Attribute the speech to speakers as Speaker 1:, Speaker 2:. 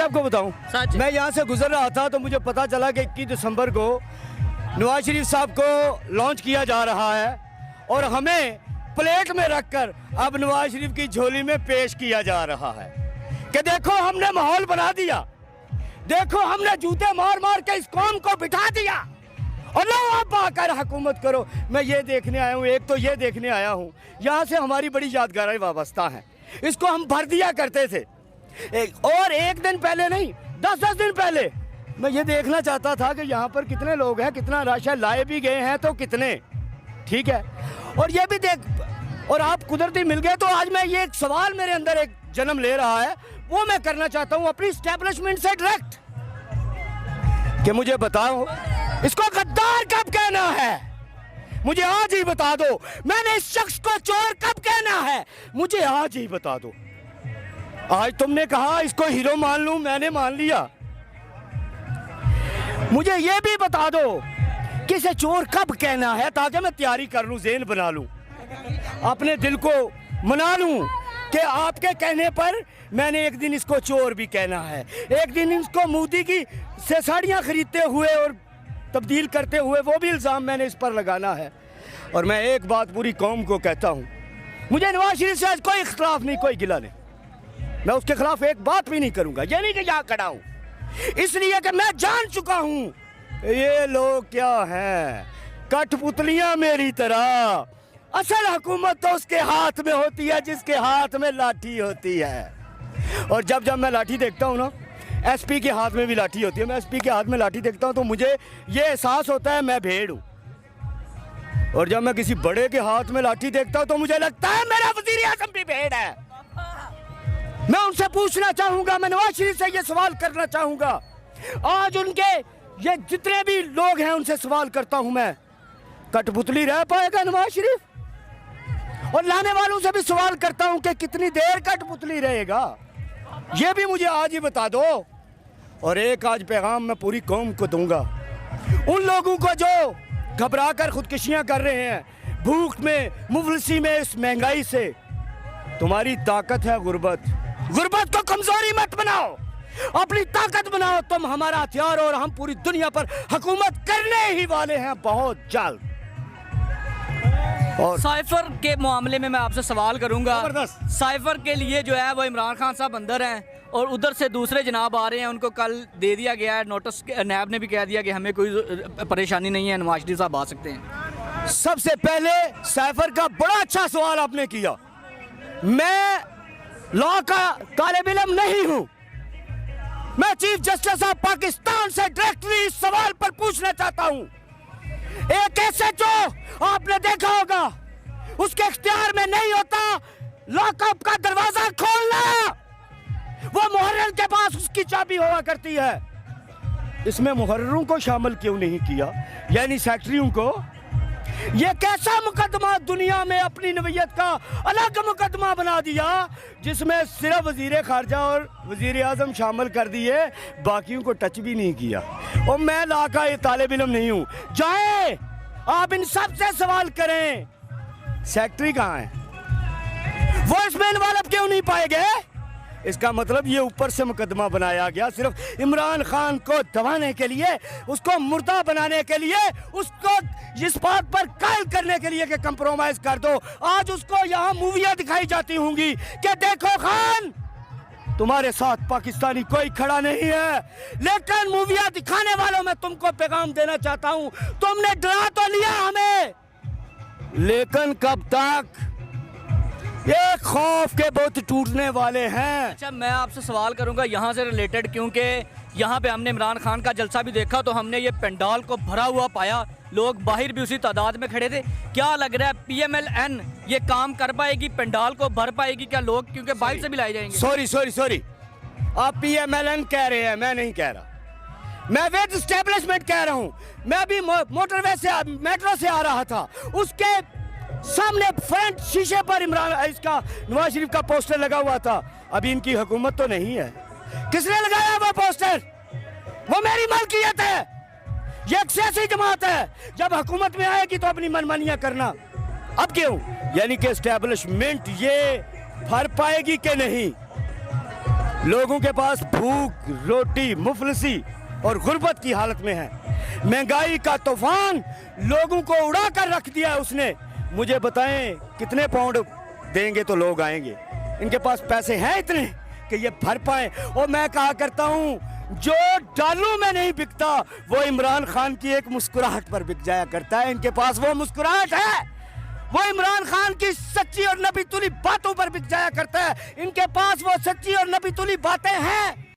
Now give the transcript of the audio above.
Speaker 1: आपको बताऊं, मैं यहाँ से गुजर रहा था तो मुझे पता चला कि 21 दिसंबर को नवाज शरीफ साहब को लॉन्च किया जा रहा है और हमें प्लेट में रखकर अब नवाज शरीफ की झोली में पेश किया जा रहा है कि देखो हमने माहौल बना दिया, देखो हमने जूते मार मार के इस कौम को बिठा दिया और लो आप आकर हुकूमत करो। मैं ये देखने आया हूँ, एक तो ये देखने आया हूँ, यहाँ से हमारी बड़ी यादगारें वाबस्ता हैं। इसको हम भर दिया करते थे और एक दिन पहले नहीं 10-10 दिन पहले मैं ये देखना चाहता था कि यहाँ पर कितने लोग हैं, कितना रश है, लाए भी गए हैं तो कितने, ठीक है। और ये भी देख, और आप कुदरती मिल गए तो आज मैं ये एक सवाल मेरे अंदर एक जन्म ले रहा है, वो मैं करना चाहता हूँ अपनी स्टैब्लिशमेंट से डायरेक्ट कि मुझे बताओ इसको गद्दार कब कहना है, मुझे आज ही बता दो। मैंने इस शख्स को चोर कब कहना है, मुझे आज ही बता दो। आज तुमने कहा इसको हीरो मान लूं, मैंने मान लिया। मुझे ये भी बता दो कि इसे चोर कब कहना है ताकि मैं तैयारी कर लूं, ज़हन बना लूं, अपने दिल को मना लूं कि आपके कहने पर मैंने एक दिन इसको चोर भी कहना है, एक दिन इसको मोदी की से साड़ियाँ खरीदते हुए और तब्दील करते हुए वो भी इल्ज़ाम मैंने इस पर लगाना है। और मैं एक बात पूरी कौम को कहता हूँ, मुझे नवाज शरीफ से आज कोई इख्तलाफ नहीं, कोई गिला नहीं, मैं उसके खिलाफ एक बात भी नहीं करूँगा। ये नहीं कि यहाँ खड़ा हूँ, इसलिए कि मैं जान चुका हूँ ये लोग क्या हैं, कठपुतलियाँ मेरी तरह। असल हुकूमत तो उसके हाथ में होती है जिसके हाथ में लाठी होती है। और जब जब मैं लाठी देखता हूँ ना, एसपी के हाथ में भी लाठी होती है, मैं एसपी के हाथ में लाठी देखता हूँ तो मुझे ये एहसास होता है मैं भेड़ हूँ। और जब मैं किसी बड़े के हाथ में लाठी देखता हूँ तो मुझे लगता है मेरा वज़ीर आज़म भी भेड़ है। मैं उनसे पूछना चाहूँगा, मैं नवाज शरीफ से ये सवाल करना चाहूँगा, आज उनके ये जितने भी लोग हैं उनसे सवाल करता हूँ मैं, कठपुतली रह पाएगा नवाज शरीफ? और लाने वालों से भी सवाल करता हूँ कि कितनी देर कठपुतली रहेगा, ये भी मुझे आज ही बता दो। और एक आज पैगाम मैं पूरी कौम को दूंगा, उन लोगों को जो घबरा कर खुदकुशियाँ कर रहे हैं, भूख में, मुफलिसी में, इस महंगाई से। तुम्हारी ताकत है गुर्बत, गुर्बत को कमजोरी मत बनाओ, अपनी ताकत बनाओ। तुम हमारा हथियार और हम पूरी दुनिया पर हुकूमत करने ही वाले हैं बहुत जल्द।
Speaker 2: और साइफर के मामले में मैं आपसे सवाल करूंगा, साइफर के लिए जो है वो इमरान खान साहब अंदर हैं और उधर से दूसरे जनाब आ रहे हैं, उनको कल दे दिया गया है नोटिस, नैब ने भी कह दिया कि हमें कोई परेशानी नहीं है, नवाज शरीफ साहब आ सकते हैं।
Speaker 1: सबसे पहले साइफर का बड़ा अच्छा सवाल आपने किया। मैं लॉ का तालिब इल्म नहीं हूं, मैं चीफ जस्टिस ऑफ पाकिस्तान से डायरेक्टली इस सवाल पर पूछना चाहता हूं। एक SHO आपने देखा होगा, उसके इख्तियार में नहीं होता लॉकअप का दरवाजा खोलना, वो मुहर्रिर के पास उसकी चाबी हुआ करती है। इसमें मुहर्रिरों को शामिल क्यों नहीं किया, यानी सेक्रेटरियों को? ये कैसा मुकदमा दुनिया में अपनी नवीयत का अलग मुकदमा बना दिया जिसमें सिर्फ वजीर खारजा और वजीर आजम शामिल कर दिए, बाकियों को टच भी नहीं किया। और मैं ला का ये तालिब इल्म नहीं हूँ, जाए आप इन सब से सवाल करें, सेक्रेटरी कहाँ है, वो इसमें इन्वॉल्व क्यों नहीं पाए गए? इसका मतलब ये ऊपर से मुकदमा बनाया गया सिर्फ इमरान खान को दबाने के लिए, उसको मुर्दा बनाने के लिए, उसको इस बात पर कायल करने के लिए कि कंप्रोमाइज कर दो। आज उसको यहाँ मूवियाँ दिखाई जाती होंगी कि देखो खान तुम्हारे साथ पाकिस्तानी कोई खड़ा नहीं है, लेकिन मूवियाँ दिखाने वालों में तुमको पैगाम देना चाहता हूँ, तुमने डरा तो लिया हमें, लेकिन कब तक? ये खौफ के बहुत टूटने वाले हैं।
Speaker 2: अच्छा, मैं आपसे सवाल करूंगा यहाँ से रिलेटेड, क्योंकि यहाँ पे हमने इमरान खान का जलसा भी देखा तो हमने ये पंडाल को भरा हुआ पाया, लोग बाहर भी उसी तादाद में खड़े थे। क्या लग रहा है PMLN ये काम कर पाएगी, पंडाल को भर पाएगी क्या लोग, क्योंकि बाहर से भी लाए जाएंगे?
Speaker 1: सॉरी, आप PMLN कह रहे हैं, मैं नहीं कह रहा, मैं वेद एस्टेब्लिशमेंट कह रहा हूँ। मैं अभी मोटरवे से, मेट्रो से आ रहा था, उसके सामने फ्रंट शीशे पर इसका नवाज शरीफ का पोस्टर लगा हुआ था। अभी इनकी हुकूमत तो नहीं है, किसने लगाया वो पोस्टर? वो मेरी मलकियत है, ये एक सियासी जमात है, जब हुकूमत में आएगी तो अपनी मनमानियां करना। अब क्यों, यानी कि एस्टेब्लिशमेंट ये भर पाएगी कि नहीं? लोगों के पास भूख, रोटी, मुफलिसी और गुर्बत की हालत में है। महंगाई का तूफान लोगों को उड़ा कर रख दिया है उसने। मुझे बताएं कितने पाउंड देंगे तो लोग आएंगे? इनके पास पैसे हैं इतने कि ये भर पाए? और मैं कहा करता हूं, जो डालू में नहीं बिकता वो इमरान खान की एक मुस्कुराहट पर बिक जाया करता है। इनके पास वो मुस्कुराहट है, वो इमरान खान की सच्ची और नबी तुली बातों पर बिक जाया करता है। इनके पास वो सच्ची और नबी तुली बातें हैं।